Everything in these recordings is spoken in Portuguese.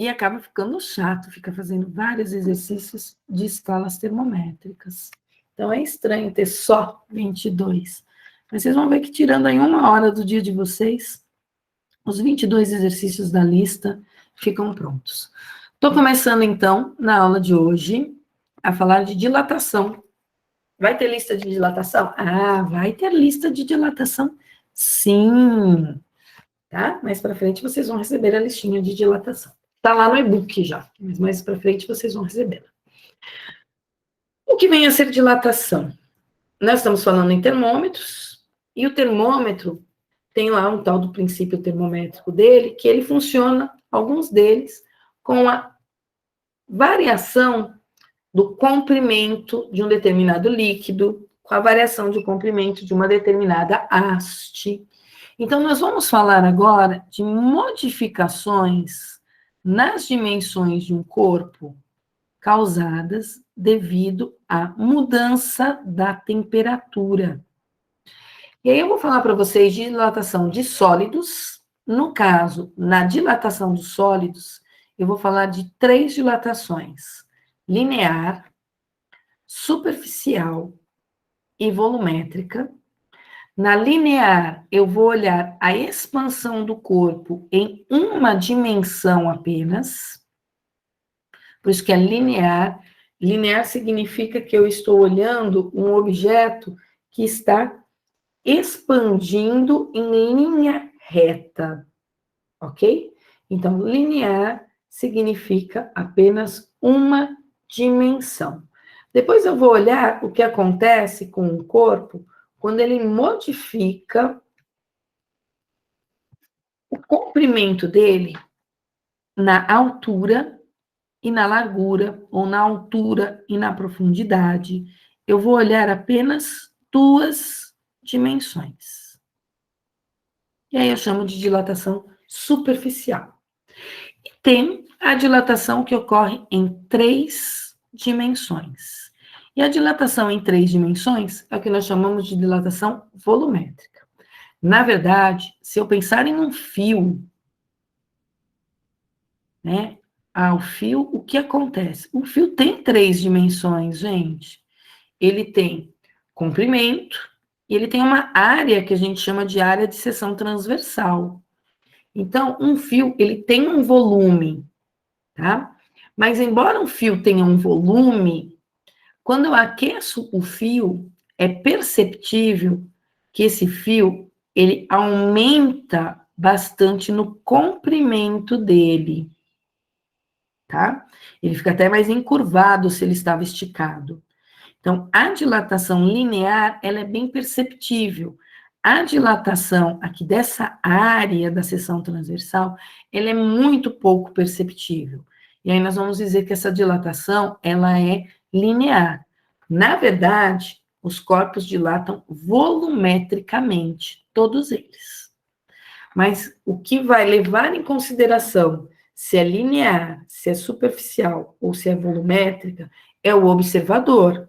e acaba ficando chato, fica fazendo vários exercícios de escalas termométricas. Então, é estranho ter só 22. Mas vocês vão ver que tirando aí 1 hora do dia de vocês, os 22 exercícios da lista ficam prontos. Estou começando, então, na aula de hoje, a falar de dilatação. Vai ter lista de dilatação? Ah, vai ter lista de dilatação, sim. Tá? Mais para frente vocês vão receber a listinha de dilatação. Está lá no e-book já, mas mais para frente vocês vão receber. O que vem a ser dilatação? Nós estamos falando em termômetros, e o termômetro tem lá um tal do princípio termométrico dele, que ele funciona, alguns deles, com a variação do comprimento de um determinado líquido, com a variação de comprimento de uma determinada haste. Então, nós vamos falar agora de modificações nas dimensões de um corpo causadas devido à mudança da temperatura. E aí eu vou falar para vocês de dilatação de sólidos. No caso, na dilatação dos sólidos, eu vou falar de 3 dilatações: linear, superficial e volumétrica. Na linear, eu vou olhar a expansão do corpo em uma dimensão apenas. Por isso que é linear. Linear significa que eu estou olhando um objeto que está expandindo em linha reta, ok? Então, linear significa apenas uma dimensão. Depois eu vou olhar o que acontece com o corpo quando ele modifica o comprimento dele na altura e na largura, ou na altura e na profundidade. Eu vou olhar apenas 2 dimensões. E aí eu chamo de dilatação superficial. E tem a dilatação que ocorre em 3 dimensões. E a dilatação em 3 dimensões é o que nós chamamos de dilatação volumétrica. Na verdade, se eu pensar em um fio, né? O fio, o que acontece? O fio tem 3 dimensões, gente. Ele tem comprimento e ele tem uma área que a gente chama de área de seção transversal. Então, um fio, ele tem um volume, tá? Mas, embora um fio tenha um volume, quando eu aqueço o fio, é perceptível que esse fio, ele aumenta bastante no comprimento dele, tá? Ele fica até mais encurvado se ele estava esticado. Então, a dilatação linear, ela é bem perceptível. A dilatação aqui dessa área da seção transversal, ela é muito pouco perceptível. E aí nós vamos dizer que essa dilatação, ela é linear. Na verdade, os corpos dilatam volumetricamente, todos eles. Mas o que vai levar em consideração se é linear, se é superficial ou se é volumétrica, é o observador.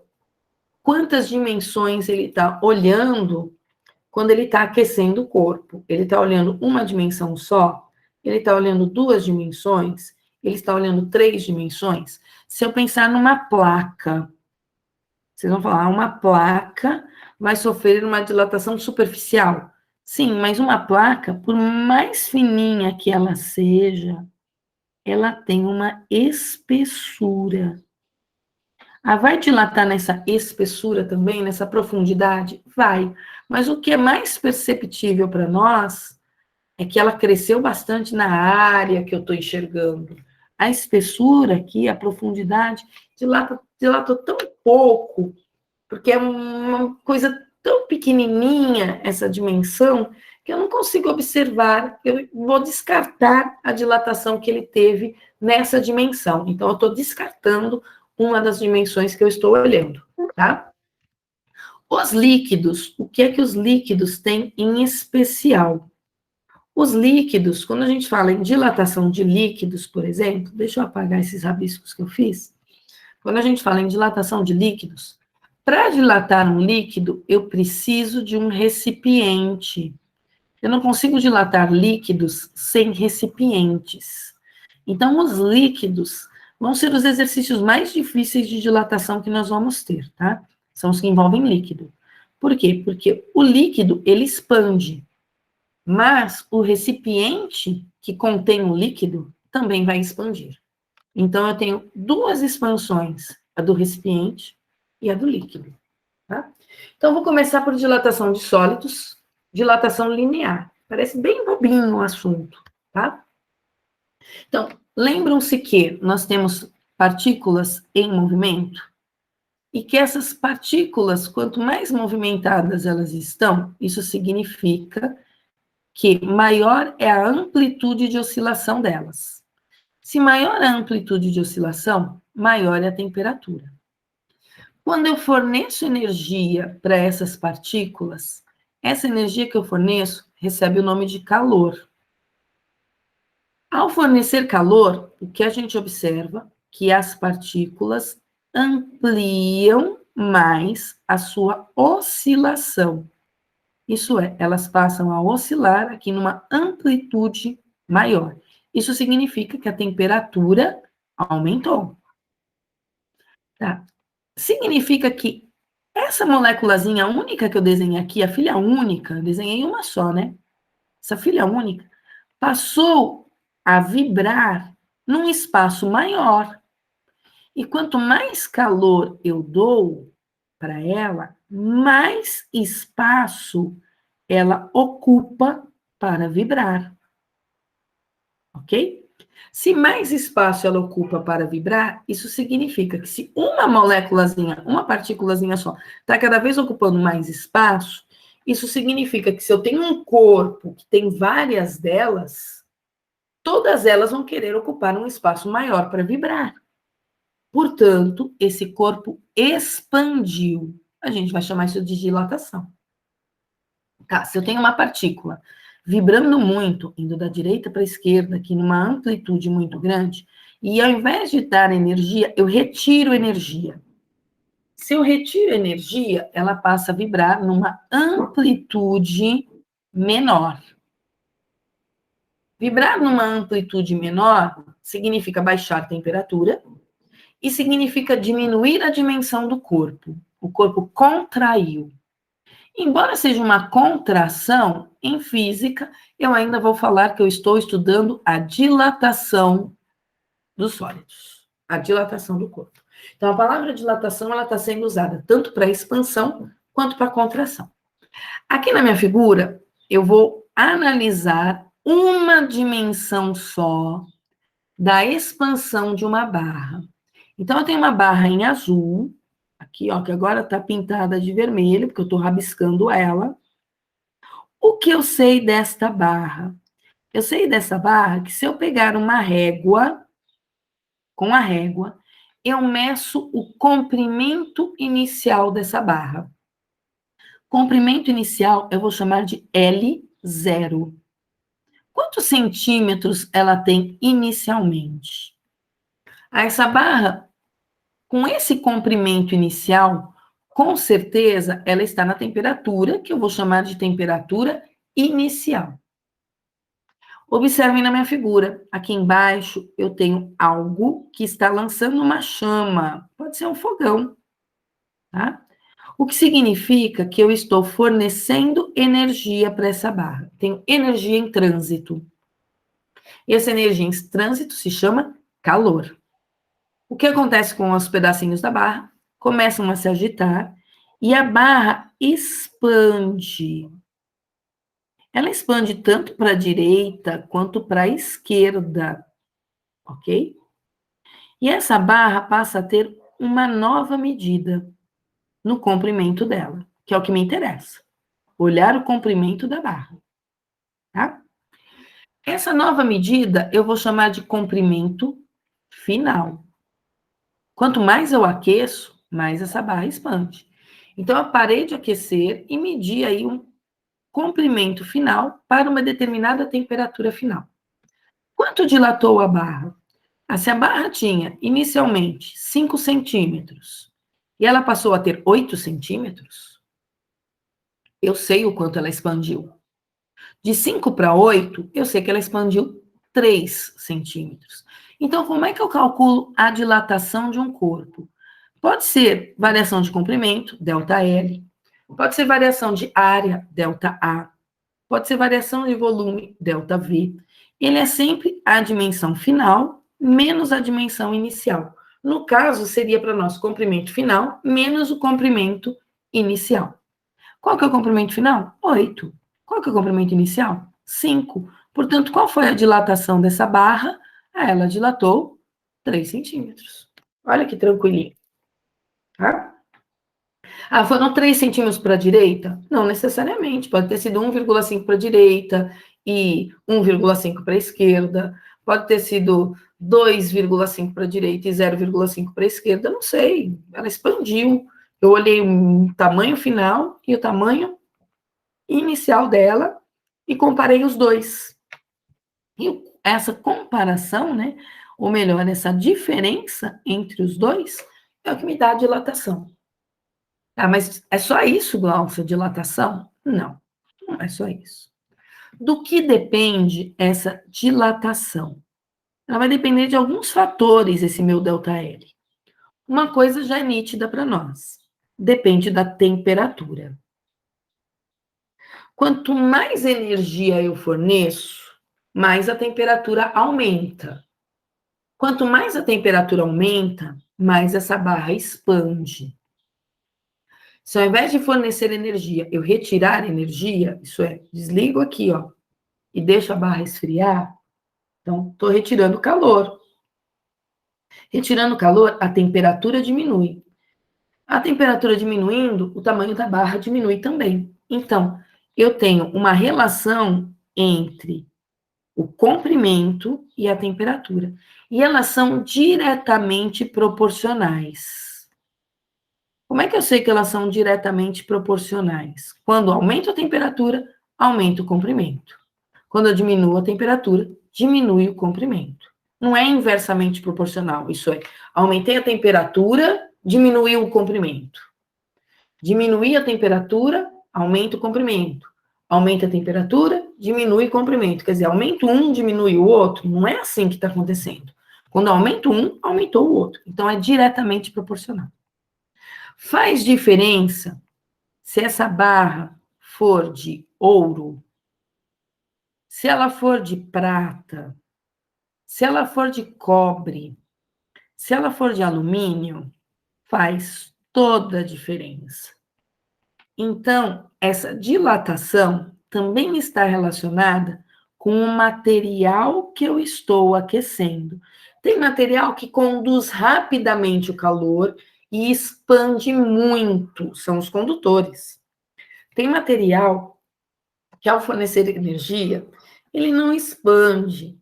Quantas dimensões ele está olhando quando ele está aquecendo o corpo? Ele está olhando uma dimensão só? Ele está olhando 2 dimensões? Ele está olhando 3 dimensões? Se eu pensar numa placa, vocês vão falar, uma placa vai sofrer uma dilatação superficial. Sim, mas uma placa, por mais fininha que ela seja, ela tem uma espessura. Vai dilatar nessa espessura também, nessa profundidade? Vai. Mas o que é mais perceptível para nós é que ela cresceu bastante na área que eu estou enxergando. A espessura aqui, a profundidade, dilatou tão pouco, porque é uma coisa tão pequenininha essa dimensão, que eu não consigo observar, eu vou descartar a dilatação que ele teve nessa dimensão. Então, eu estou descartando uma das dimensões que eu estou olhando, tá? Os líquidos, o que é que os líquidos têm em especial? Os líquidos, quando a gente fala em dilatação de líquidos, por exemplo, deixa eu apagar esses rabiscos que eu fiz. Quando a gente fala em dilatação de líquidos, para dilatar um líquido, eu preciso de um recipiente. Eu não consigo dilatar líquidos sem recipientes. Então, os líquidos vão ser os exercícios mais difíceis de dilatação que nós vamos ter, tá? São os que envolvem líquido. Por quê? Porque o líquido, ele expande, mas o recipiente que contém o líquido também vai expandir. Então, eu tenho duas expansões, a do recipiente e a do líquido, tá? Então, vou começar por dilatação de sólidos, dilatação linear. Parece bem bobinho o assunto, tá? Então, lembram-se que nós temos partículas em movimento e que essas partículas, quanto mais movimentadas elas estão, isso significa que maior é a amplitude de oscilação delas. Se maior a amplitude de oscilação, maior é a temperatura. Quando eu forneço energia para essas partículas, essa energia que eu forneço recebe o nome de calor. Ao fornecer calor, o que a gente observa? Que as partículas ampliam mais a sua oscilação. Isso é, elas passam a oscilar aqui numa amplitude maior. Isso significa que a temperatura aumentou. Tá? Significa que essa moléculazinha única que eu desenhei aqui, a filha única, desenhei uma só, né? Essa filha única passou a vibrar num espaço maior. E quanto mais calor eu dou para ela, mais espaço ela ocupa para vibrar. Ok? Se mais espaço ela ocupa para vibrar, isso significa que se uma moléculazinha, uma partículazinha só, está cada vez ocupando mais espaço, isso significa que se eu tenho um corpo que tem várias delas, todas elas vão querer ocupar um espaço maior para vibrar. Portanto, esse corpo expandiu. A gente vai chamar isso de dilatação. Tá, se eu tenho uma partícula vibrando muito, indo da direita para a esquerda, aqui numa amplitude muito grande, e ao invés de dar energia, eu retiro energia. Se eu retiro energia, ela passa a vibrar numa amplitude menor. Vibrar numa amplitude menor significa baixar a temperatura e significa diminuir a dimensão do corpo. O corpo contraiu. Embora seja uma contração, em física, eu ainda vou falar que eu estou estudando a dilatação dos sólidos, a dilatação do corpo. Então, a palavra dilatação, ela está sendo usada tanto para expansão quanto para contração. Aqui na minha figura, eu vou analisar uma dimensão só da expansão de uma barra. Então, eu tenho uma barra em azul, aqui, ó, que agora está pintada de vermelho, porque eu estou rabiscando ela. O que eu sei desta barra? Eu sei dessa barra que se eu pegar uma régua, com a régua, eu meço o comprimento inicial dessa barra. Comprimento inicial eu vou chamar de L0. Quantos centímetros ela tem inicialmente? Essa barra, com esse comprimento inicial, com certeza ela está na temperatura, que eu vou chamar de temperatura inicial. Observem na minha figura. Aqui embaixo eu tenho algo que está lançando uma chama. Pode ser um fogão, tá? O que significa que eu estou fornecendo energia para essa barra. Tenho energia em trânsito. E essa energia em trânsito se chama calor. O que acontece com os pedacinhos da barra? Começam a se agitar e a barra expande. Ela expande tanto para a direita quanto para a esquerda, ok? E essa barra passa a ter uma nova medida no comprimento dela, que é o que me interessa. Olhar o comprimento da barra, tá? Essa nova medida eu vou chamar de comprimento final. Quanto mais eu aqueço, mais essa barra expande. Então, eu parei de aquecer e medi aí um comprimento final para uma determinada temperatura final. Quanto dilatou a barra? Se a barra tinha inicialmente 5 centímetros e ela passou a ter 8 centímetros, eu sei o quanto ela expandiu. De 5 para 8, eu sei que ela expandiu 3 centímetros. Então, como é que eu calculo a dilatação de um corpo? Pode ser variação de comprimento, ΔL, pode ser variação de área, ΔA, pode ser variação de volume, ΔV. Ele é sempre a dimensão final menos a dimensão inicial. No caso, seria para nós comprimento final menos o comprimento inicial. Qual que é o comprimento final? 8. Qual que é o comprimento inicial? 5. Portanto, qual foi a dilatação dessa barra? Ela dilatou 3 centímetros. Olha que tranquilinho. Tá? Ah, foram 3 centímetros para a direita? Não necessariamente. Pode ter sido 1,5 para a direita e 1,5 para a esquerda. Pode ter sido 2,5 para a direita e 0,5 para a esquerda. Não sei. Ela expandiu. Eu olhei o tamanho final e o tamanho inicial dela e comparei os dois. E essa comparação, né, ou melhor, essa diferença entre os dois é o que me dá a dilatação. Ah, mas é só isso, Glaucia, dilatação? Não, não é só isso. Do que depende essa dilatação? Ela vai depender de alguns fatores, esse meu ΔL. Uma coisa já é nítida para nós. Depende da temperatura. Quanto mais energia eu forneço, mais a temperatura aumenta. Quanto mais a temperatura aumenta, mais essa barra expande. Se ao invés de fornecer energia, eu retirar energia, isso é, desligo aqui, ó, e deixo a barra esfriar, então estou retirando calor. Retirando calor, a temperatura diminui. A temperatura diminuindo, o tamanho da barra diminui também. Então, eu tenho uma relação entre o comprimento e a temperatura. E elas são diretamente proporcionais. Como é que eu sei que elas são diretamente proporcionais? Quando aumento a temperatura, aumenta o comprimento. Quando eu diminuo a temperatura, diminui o comprimento. Não é inversamente proporcional, isso é, aumentei a temperatura, diminuiu o comprimento. Diminuir a temperatura, aumenta o comprimento. Aumenta a temperatura, diminui o comprimento. Quer dizer, aumenta um, diminui o outro. Não é assim que está acontecendo. Quando aumenta um, aumentou o outro. Então, é diretamente proporcional. Faz diferença se essa barra for de ouro, se ela for de prata, se ela for de cobre, se ela for de alumínio, faz toda a diferença. Então, essa dilatação também está relacionada com o material que eu estou aquecendo. Tem material que conduz rapidamente o calor e expande muito, são os condutores. Tem material que, ao fornecer energia, ele não expande.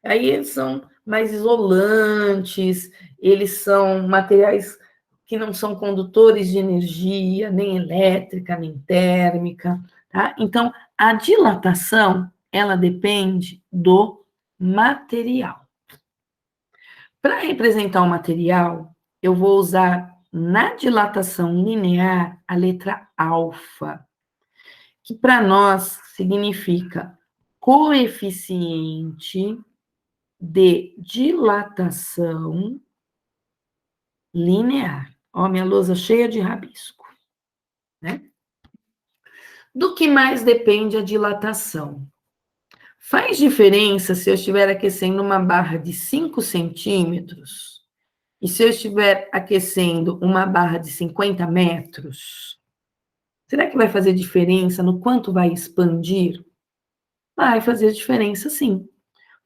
Aí eles são mais isolantes, eles são materiais que não são condutores de energia, nem elétrica, nem térmica, tá? Então, a dilatação, ela depende do material. Para representar o material, eu vou usar na dilatação linear a letra alfa, que para nós significa coeficiente de dilatação linear. Ó, minha lousa cheia de rabisco, né? Do que mais depende a dilatação? Faz diferença se eu estiver aquecendo uma barra de 5 centímetros e se eu estiver aquecendo uma barra de 50 metros? Será que vai fazer diferença no quanto vai expandir? Vai fazer diferença, sim.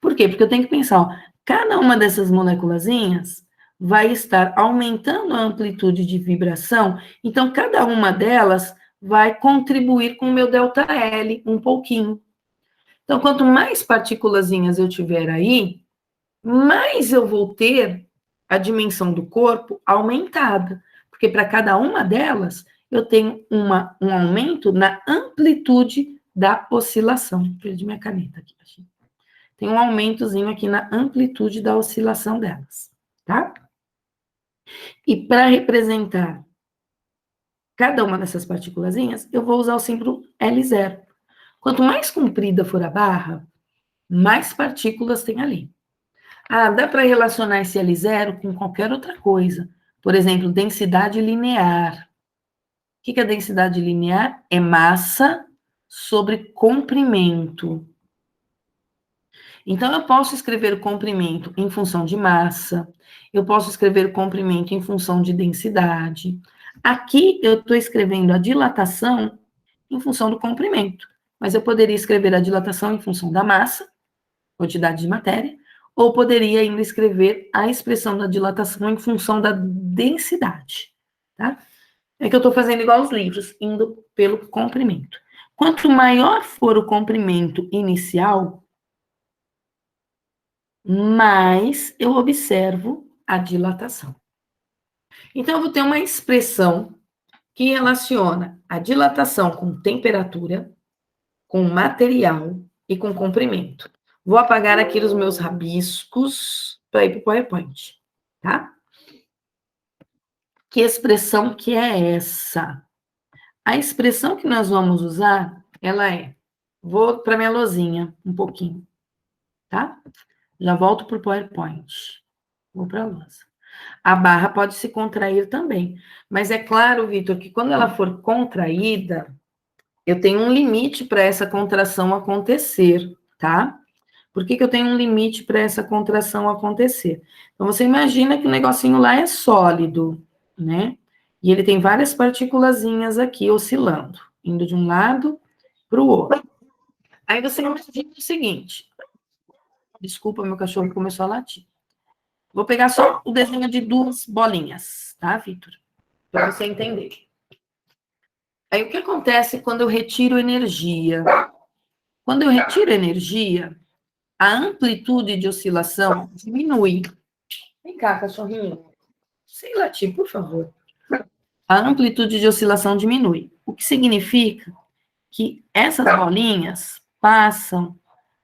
Por quê? Porque eu tenho que pensar, ó, cada uma dessas moléculazinhas vai estar aumentando a amplitude de vibração, então cada uma delas vai contribuir com o meu ΔL um pouquinho. Então, quanto mais partículazinhas eu tiver aí, mais eu vou ter a dimensão do corpo aumentada, porque para cada uma delas eu tenho um aumento na amplitude da oscilação. Perdi minha caneta aqui, tem um aumentozinho aqui na amplitude da oscilação delas, tá? E para representar cada uma dessas partículazinhas, eu vou usar o símbolo L0. Quanto mais comprida for a barra, mais partículas tem ali. Ah, dá para relacionar esse L0 com qualquer outra coisa. Por exemplo, densidade linear. O que é densidade linear? É massa sobre comprimento. Então, eu posso escrever o comprimento em função de massa, eu posso escrever o comprimento em função de densidade. Aqui, eu estou escrevendo a dilatação em função do comprimento, mas eu poderia escrever a dilatação em função da massa, quantidade de matéria, ou poderia ainda escrever a expressão da dilatação em função da densidade, tá? É que eu estou fazendo igual os livros, indo pelo comprimento. Quanto maior for o comprimento inicial, mais eu observo a dilatação. Então, eu vou ter uma expressão que relaciona a dilatação com temperatura, com material e com comprimento. Vou apagar aqui os meus rabiscos para ir para o PowerPoint, tá? Que expressão que é essa? A expressão que nós vamos usar, ela é... Vou para minha lousinha um pouquinho, tá? Já volto para o PowerPoint. Vou para a lousa. A barra pode se contrair também. Mas é claro, Vitor, que quando ela for contraída, eu tenho um limite para essa contração acontecer, tá? Por que eu tenho um limite para essa contração acontecer? Então, você imagina que o negocinho lá é sólido, né? E ele tem várias partículazinhas aqui oscilando, indo de um lado para o outro. Aí você imagina o seguinte. Desculpa, meu cachorro começou a latir. Vou pegar só o desenho de duas bolinhas, tá, Vitor? Para você entender. Aí, o que acontece quando eu retiro energia? Quando eu retiro energia, a amplitude de oscilação diminui. Vem cá, cachorrinho. Sem latir, por favor. A amplitude de oscilação diminui. O que significa que essas bolinhas passam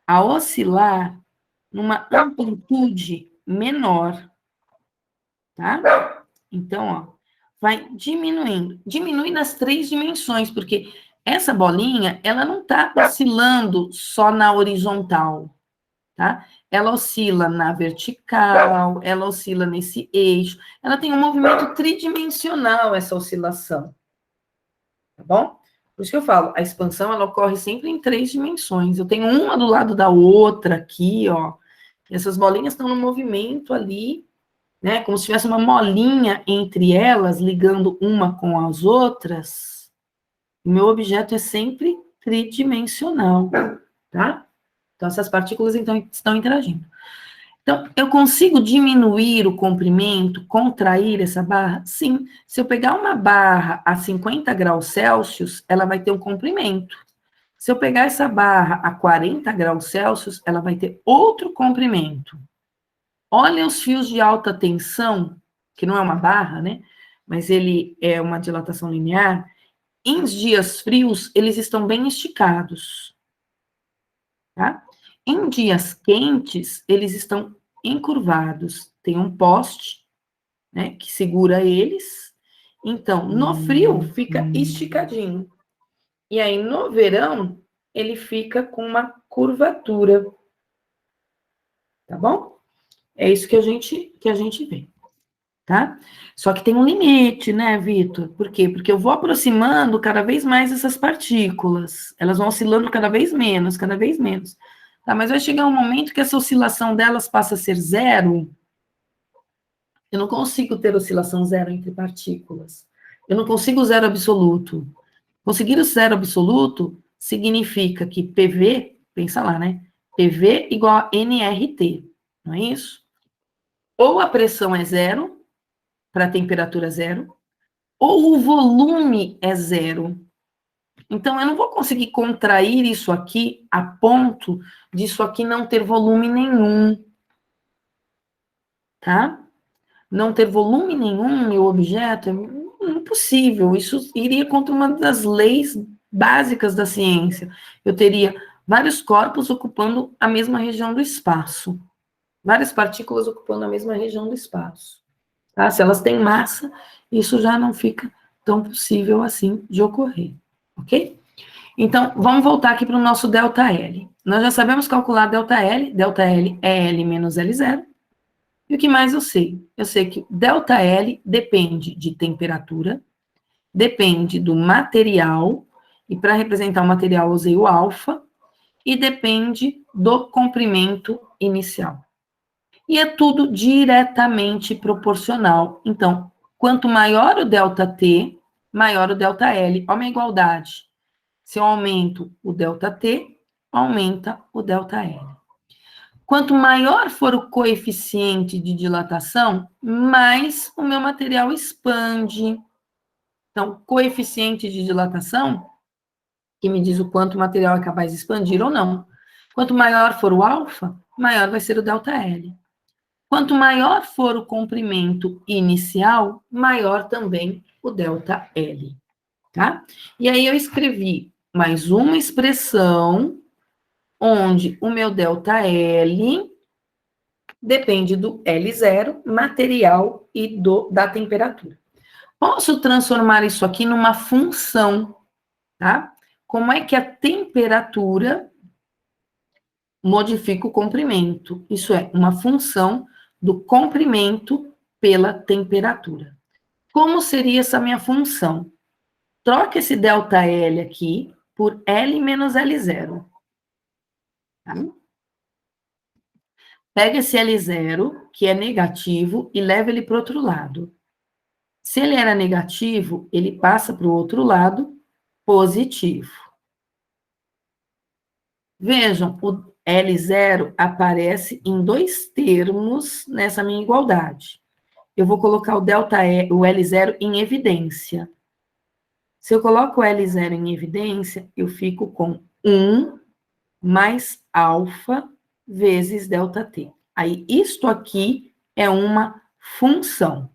a oscilar numa amplitude menor, tá? Então, ó, vai diminuindo. Diminui nas 3 dimensões, porque essa bolinha, ela não está oscilando só na horizontal, tá? Ela oscila na vertical, ela oscila nesse eixo, ela tem um movimento tridimensional, essa oscilação, tá bom? Por isso que eu falo, a expansão, ela ocorre sempre em 3 dimensões. Eu tenho uma do lado da outra aqui, ó, e essas bolinhas estão no movimento ali, né, como se tivesse uma molinha entre elas, ligando uma com as outras. O meu objeto é sempre tridimensional, tá? Então, essas partículas, então, estão interagindo. Então, eu consigo diminuir o comprimento, contrair essa barra? Sim. Se eu pegar uma barra a 50 graus Celsius, ela vai ter um comprimento. Se eu pegar essa barra a 40 graus Celsius, ela vai ter outro comprimento. Olha os fios de alta tensão, que não é uma barra, né? Mas ele é uma dilatação linear. Em dias frios, eles estão bem esticados, tá? Em dias quentes, eles estão encurvados. Tem um poste, né, que segura eles. Então, no frio, fica esticadinho. E aí, no verão, ele fica com uma curvatura. Tá bom? É isso que a gente vê, tá? Só que tem um limite, né, Vitor? Por quê? Porque eu vou aproximando cada vez mais essas partículas. Elas vão oscilando cada vez menos, cada vez menos. Tá? Mas vai chegar um momento que essa oscilação delas passa a ser zero. Eu não consigo ter oscilação zero entre partículas. Eu não consigo zero absoluto. Conseguir o zero absoluto significa que PV, pensa lá, né? PV igual a nRT, não é isso? Ou a pressão é zero, para a temperatura zero, ou o volume é zero. Então, eu não vou conseguir contrair isso aqui a ponto disso aqui não ter volume nenhum, tá? Não ter volume nenhum, meu objeto, é impossível. Isso iria contra uma das leis básicas da ciência. Eu teria vários corpos ocupando a mesma região do espaço. Várias partículas ocupando a mesma região do espaço. Tá? Se elas têm massa, isso já não fica tão possível assim de ocorrer, ok? Então, vamos voltar aqui para o nosso ΔL. Nós já sabemos calcular ΔL. ΔL é L menos L0. E o que mais eu sei? Eu sei que ΔL depende de temperatura, depende do material, e para representar o material eu usei o alfa, e depende do comprimento inicial. E é tudo diretamente proporcional. Então, quanto maior o ΔT, maior o ΔL. Olha uma igualdade. Se eu aumento o ΔT, aumenta o ΔL. Quanto maior for o coeficiente de dilatação, mais o meu material expande. Então, coeficiente de dilatação, que me diz o quanto o material é capaz de expandir ou não. Quanto maior for o alfa, maior vai ser o ΔL. Quanto maior for o comprimento inicial, maior também o ΔL, tá? E aí eu escrevi mais uma expressão onde o meu ΔL depende do L0, material e da temperatura. Posso transformar isso aqui numa função, tá? Como é que a temperatura modifica o comprimento? Isso é uma função do comprimento pela temperatura. Como seria essa minha função? Troca esse ΔL aqui por L menos L0. Tá? Pega esse L0, que é negativo, e leva ele para o outro lado. Se ele era negativo, ele passa para o outro lado, positivo. Vejam, o L0 aparece em dois termos nessa minha igualdade. Eu vou colocar o L0 em evidência. Se eu coloco o L0 em evidência, eu fico com 1 mais alfa vezes ΔT. Aí, isto aqui é uma função.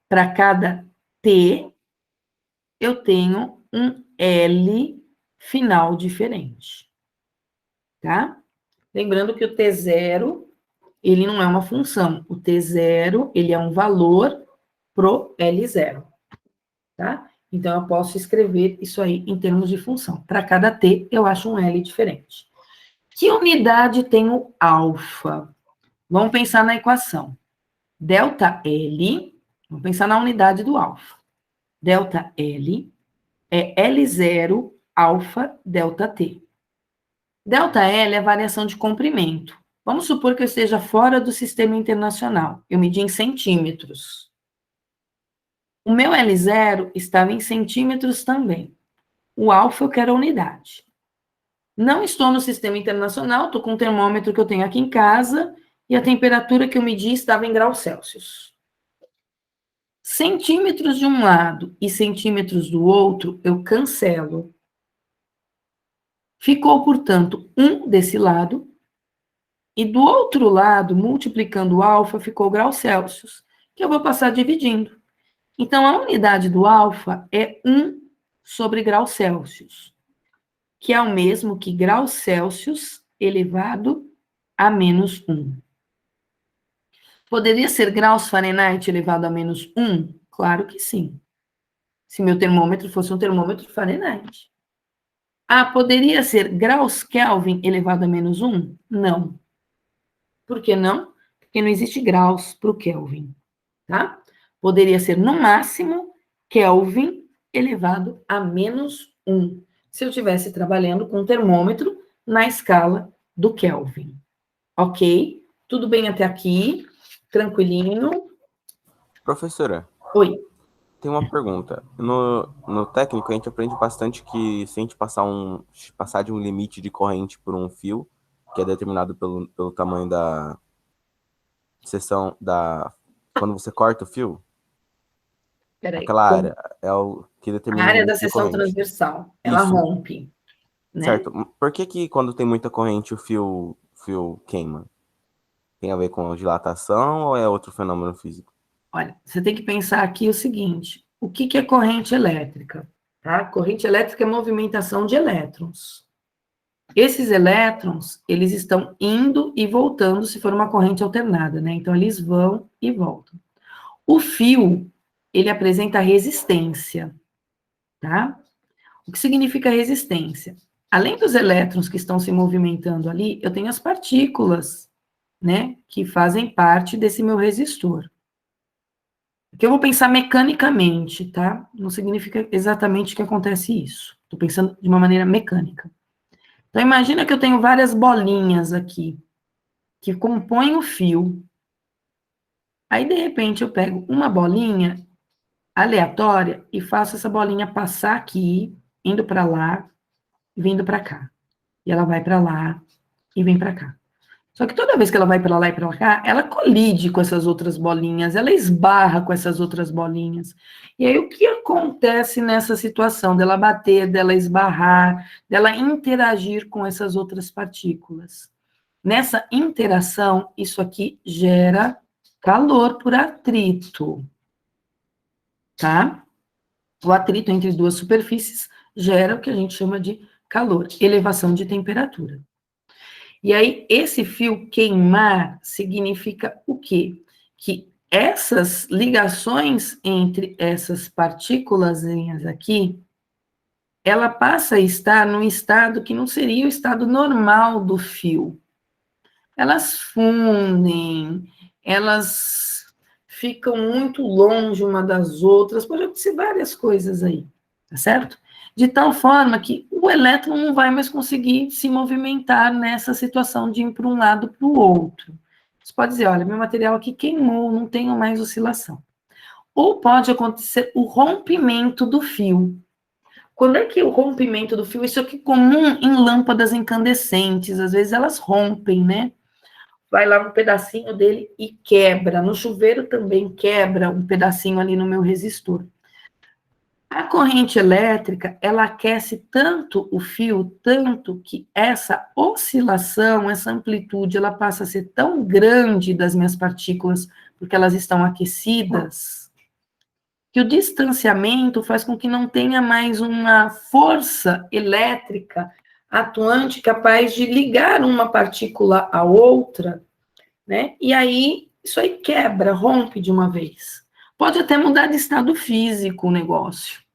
Para cada T, eu tenho um L final diferente. Tá? Lembrando que o T0, ele não é uma função. O T0, ele é um valor pro L0. Tá? Então, eu posso escrever isso aí em termos de função. Para cada T, eu acho um L diferente. Que unidade tem o alfa? Vamos pensar na equação. ΔL, vamos pensar na unidade do alfa. ΔL é L0 alfa ΔT. ΔL é a variação de comprimento. Vamos supor que eu esteja fora do sistema internacional. Eu medi em centímetros. O meu L0 estava em centímetros também. O alfa eu quero a unidade. Não estou no sistema internacional, estou com o termômetro que eu tenho aqui em casa e a temperatura que eu medi estava em graus Celsius. Centímetros de um lado e centímetros do outro, eu cancelo. Ficou, portanto, 1 desse lado, e do outro lado, multiplicando o alfa, ficou graus Celsius, que eu vou passar dividindo. Então, a unidade do alfa é 1 sobre graus Celsius, que é o mesmo que graus Celsius elevado a menos 1. Poderia ser graus Fahrenheit elevado a menos 1? Claro que sim. Se meu termômetro fosse um termômetro Fahrenheit. Ah, poderia ser graus Kelvin elevado a menos 1? Não. Por que não? Porque não existe graus para o Kelvin, tá? Poderia ser, no máximo, Kelvin elevado a menos 1, se eu estivesse trabalhando com termômetro na escala do Kelvin. Ok? Tudo bem até aqui? Tranquilinho? Professora, Oi. tem uma pergunta. No técnico, a gente aprende bastante que se a gente passar de um limite de corrente por um fio, que é determinado pelo tamanho da seção quando você corta o fio, Peraí. aquela área é o que A determina o área da limite de seção corrente. transversal, ela Isso, rompe, né? certo. Por que quando tem muita corrente o fio queima? Tem a ver com a dilatação ou é outro fenômeno físico? Olha, você tem que pensar aqui o seguinte: o que é corrente elétrica? Tá? Corrente elétrica é movimentação de elétrons. Esses elétrons, eles estão indo e voltando se for uma corrente alternada, né? Então, eles vão e voltam. O fio, ele apresenta resistência, tá? O que significa resistência? Além dos elétrons que estão se movimentando ali, eu tenho as partículas, né, que fazem parte desse meu resistor. Porque eu vou pensar mecanicamente, tá? Não significa exatamente que acontece isso. Estou pensando de uma maneira mecânica. Então, imagina que eu tenho várias bolinhas aqui, que compõem o fio. Aí, de repente, eu pego uma bolinha aleatória e faço essa bolinha passar aqui, indo para lá, vindo para cá. E ela vai para lá e vem para cá. Só que toda vez que ela vai para lá e para cá, ela colide com essas outras bolinhas, ela esbarra com essas outras bolinhas. E aí o que acontece nessa situação dela bater, dela esbarrar, dela interagir com essas outras partículas? Nessa interação, isso aqui gera calor por atrito, tá? O atrito entre as duas superfícies gera o que a gente chama de calor, elevação de temperatura. E aí, esse fio queimar significa o quê? Que essas ligações entre essas partículas aqui, ela passa a estar num estado que não seria o estado normal do fio. Elas fundem, elas ficam muito longe uma das outras, pode acontecer várias coisas aí, tá certo? De tal forma que o elétron não vai mais conseguir se movimentar nessa situação de ir para um lado para o outro. Você pode dizer, olha, meu material aqui queimou, não tenho mais oscilação. Ou pode acontecer o rompimento do fio. Quando é que o rompimento do fio, isso aqui é comum em lâmpadas incandescentes, às vezes elas rompem, né? Vai lá um pedacinho dele e quebra. No chuveiro também quebra um pedacinho ali no meu resistor. A corrente elétrica, ela aquece tanto o fio, tanto que essa oscilação, essa amplitude, ela passa a ser tão grande das minhas partículas, porque elas estão aquecidas, que o distanciamento faz com que não tenha mais uma força elétrica atuante capaz de ligar uma partícula à outra, né? E aí, isso aí quebra, rompe de uma vez. Pode até mudar de estado físico o negócio.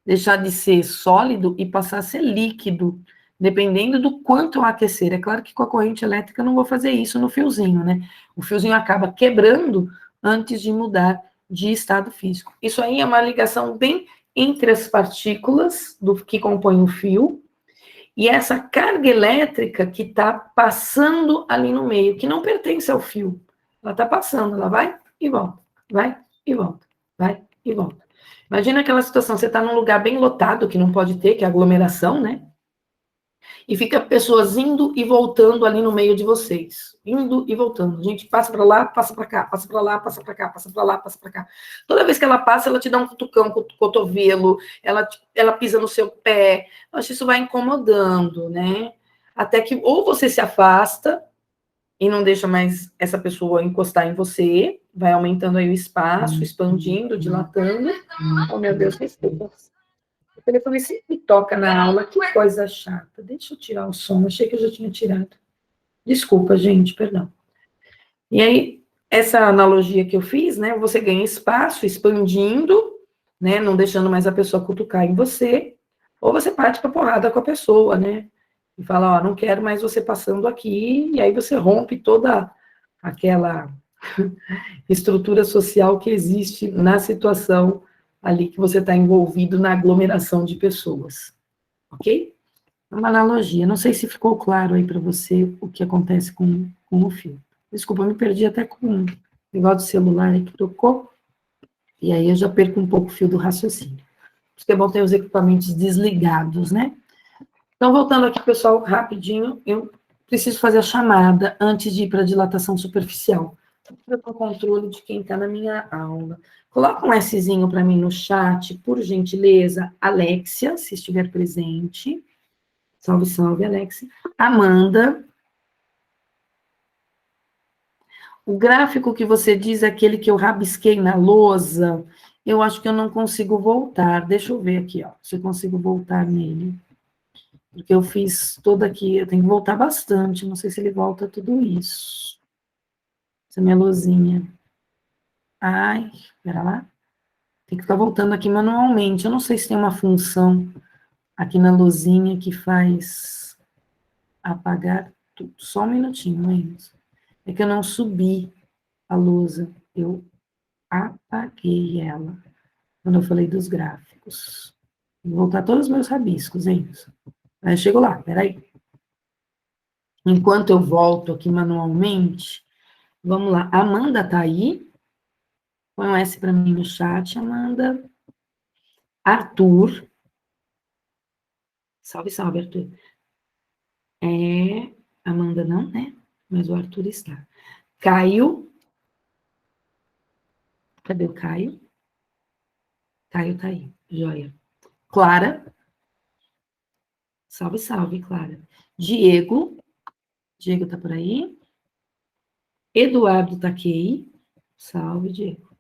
Deixar de ser sólido e passar a ser líquido, dependendo do quanto eu aquecer. É claro que com a corrente elétrica eu não vou fazer isso no fiozinho, né? O fiozinho acaba quebrando antes de mudar de estado físico. Isso aí é uma ligação bem entre as partículas do que compõem o fio e essa carga elétrica que está passando ali no meio, que não pertence ao fio. Ela está passando, ela vai e volta, vai e volta, vai e volta. Imagina aquela situação, você está num lugar bem lotado, que não pode ter, que é aglomeração, né? E fica pessoas indo e voltando ali no meio de vocês. Indo e voltando. A gente passa para lá, passa para cá, passa para lá, passa para cá, passa para lá, passa para cá. Toda vez que ela passa, ela te dá um cutucão com o cotovelo, ela pisa no seu pé. Eu acho que isso vai incomodando, né? Até que ou você se afasta e não deixa mais essa pessoa encostar em você, vai aumentando aí o espaço, expandindo, dilatando. Oh, meu Deus, respeita. O telefone sempre toca na aula, que coisa chata. Deixa eu tirar o som, achei que eu já tinha tirado. Desculpa, gente, perdão. E aí, essa analogia que eu fiz, né? Você ganha espaço, expandindo, né? Não deixando mais a pessoa cutucar em você, ou você parte para porrada com a pessoa, né? E fala, ó, não quero mais você passando aqui, e aí você rompe toda aquela estrutura social que existe na situação ali que você está envolvido na aglomeração de pessoas, ok? É uma analogia, não sei se ficou claro aí para você o que acontece com o fio. Desculpa, eu me perdi até com um negócio do celular aí que tocou, e aí eu já perco um pouco o fio do raciocínio. Por isso que é bom ter os equipamentos desligados, né? Então, voltando aqui, pessoal, rapidinho, eu preciso fazer a chamada antes de ir para a dilatação superficial. Para o controle de quem está na minha aula. Coloca um Szinho para mim no chat, por gentileza. Alexia, se estiver presente. Salve, salve, Alexia. Amanda. O gráfico que você diz é aquele que eu rabisquei na lousa. Eu acho que eu não consigo voltar. Deixa eu ver aqui, ó, se eu consigo voltar nele. Porque eu fiz todo aqui, eu tenho que voltar bastante. Não sei se ele volta tudo isso. Essa minha lousinha. Ai, pera lá. Tem que ficar voltando aqui manualmente. Eu não sei se tem uma função aqui na luzinha que faz apagar tudo. Só um minutinho, Enzo. É que eu não subi a lousa, eu apaguei ela quando eu falei dos gráficos. Vou voltar todos os meus rabiscos, hein? Aí eu chego lá, peraí. Enquanto eu volto aqui manualmente, vamos lá. Amanda tá aí? Põe um S para mim no chat, Amanda. Arthur. Salve, salve, Arthur. Amanda não, né? Mas o Arthur está. Caio. Cadê o Caio? Caio tá aí. Joia. Clara. Salve, salve, Clara. Diego. Diego tá por aí. Eduardo Taquei. Salve, Diego.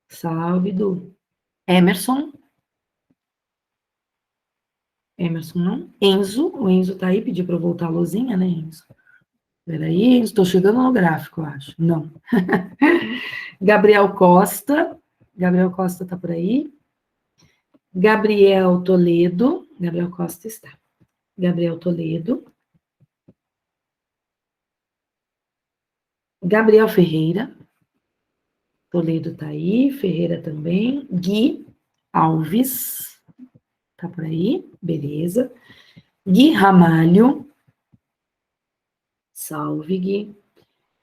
Salve, Du. Emerson. Emerson não. Enzo. O Enzo tá aí, pediu para eu voltar a luzinha, né, Enzo? Peraí, estou chegando no gráfico, eu acho. Não. Gabriel Costa. Gabriel Costa tá por aí. Gabriel Toledo. Gabriel Costa está. Gabriel Toledo. Gabriel Ferreira. Toledo tá aí. Ferreira também. Gui Alves. Tá por aí. Beleza. Gui Ramalho. Salve, Gui.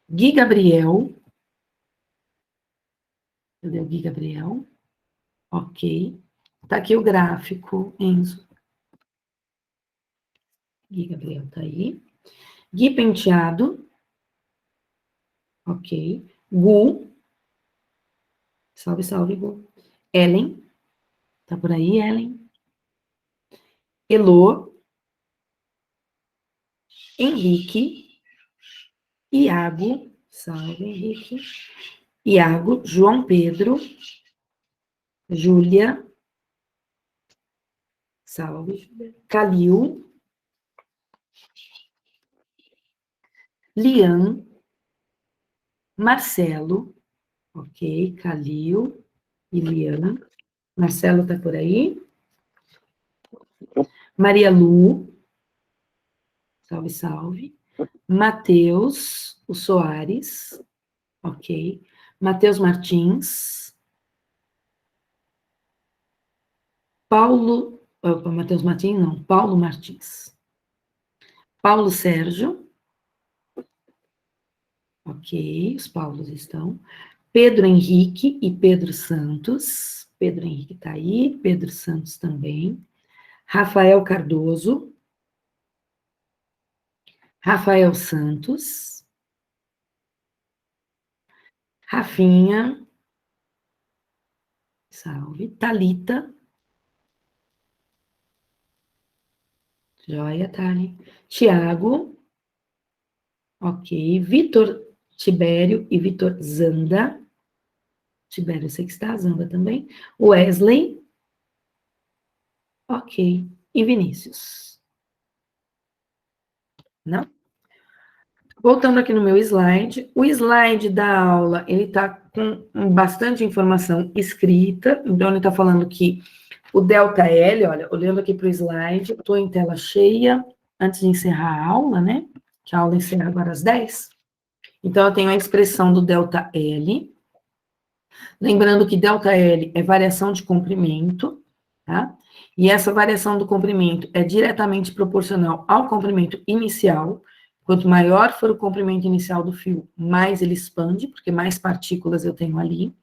Gui Gabriel. Cadê o Gui Gabriel? Ok. Tá aqui o gráfico, Enzo. Gui Gabriel tá aí. Gui Penteado. Ok. Gu. Salve, salve, Gu. Ellen. Tá por aí, Ellen. Elô. Henrique. Iago. Salve, Henrique. Iago. João Pedro. Júlia. Salve, Júlia. Calil. Lian. Marcelo. Ok. Calil e Lian. Marcelo tá por aí. Maria Lu. Salve, salve. Matheus, o Soares. Ok. Matheus Martins. Paulo. Opa, Matheus Martins, não. Paulo Martins. Paulo Sérgio. Ok, os Paulos estão. Pedro Henrique e Pedro Santos. Pedro Henrique está aí. Pedro Santos também. Rafael Cardoso. Rafael Santos. Rafinha. Salve. Talita. Joia, Thali. Tiago. Ok. Vitor Tibério e Vitor Zanda. Tibério, eu sei que está. Zanda também. Wesley. Ok. E Vinícius. Não? Voltando aqui no meu slide. O slide da aula, ele está com bastante informação escrita. Então, ele está falando que o ΔL, olha, olhando aqui para o slide, estou em tela cheia, antes de encerrar a aula, né? Que a aula encerra agora às 10. Então, eu tenho a expressão do ΔL. Lembrando que ΔL é variação de comprimento, tá? E essa variação do comprimento é diretamente proporcional ao comprimento inicial. Quanto maior for o comprimento inicial do fio, mais ele expande, porque mais partículas eu tenho ali.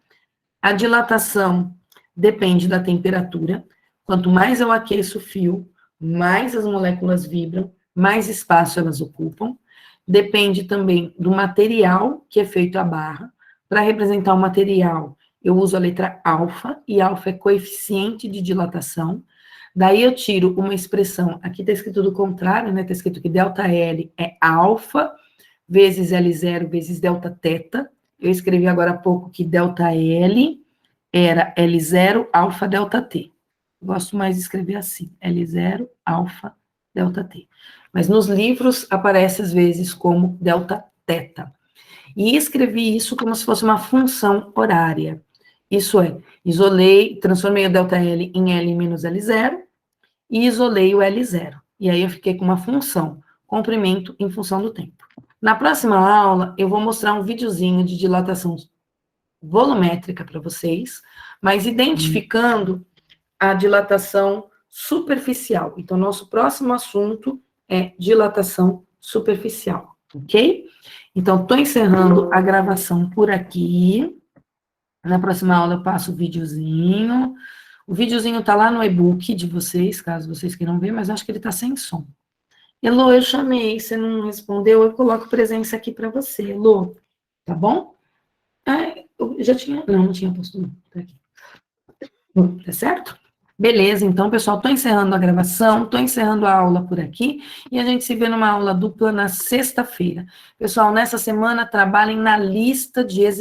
A dilatação depende da temperatura. Quanto mais eu aqueço o fio, mais as moléculas vibram, mais espaço elas ocupam. Depende também do material que é feito a barra. Para representar o material, eu uso a letra alfa, e alfa é coeficiente de dilatação. Daí eu tiro uma expressão, aqui está escrito do contrário, né? Está escrito que ΔL é alfa vezes L0 vezes delta teta. Eu escrevi agora há pouco que ΔL era L0 alfa delta T. Gosto mais de escrever assim, L0 alfa delta T. Mas nos livros aparece às vezes como delta teta. E escrevi isso como se fosse uma função horária. Isso é, isolei, transformei o ΔL em L menos L0 e isolei o L0. E aí eu fiquei com uma função, comprimento em função do tempo. Na próxima aula, eu vou mostrar um videozinho de dilatação volumétrica para vocês, mas identificando a dilatação superficial. Então, nosso próximo assunto é dilatação superficial, ok? Então, estou encerrando a gravação por aqui. Na próxima aula eu passo o videozinho. O videozinho está lá no e-book de vocês, caso vocês queiram ver, mas acho que ele está sem som. Elô, eu chamei, você não respondeu, eu coloco presença aqui para você, Elô, tá bom? Ah, eu já tinha, não tinha posto, não, tá aqui. Tá certo? Beleza, então, pessoal, estou encerrando a gravação, estou encerrando a aula por aqui, e a gente se vê numa aula dupla na sexta-feira. Pessoal, nessa semana, trabalhem na lista de exercícios.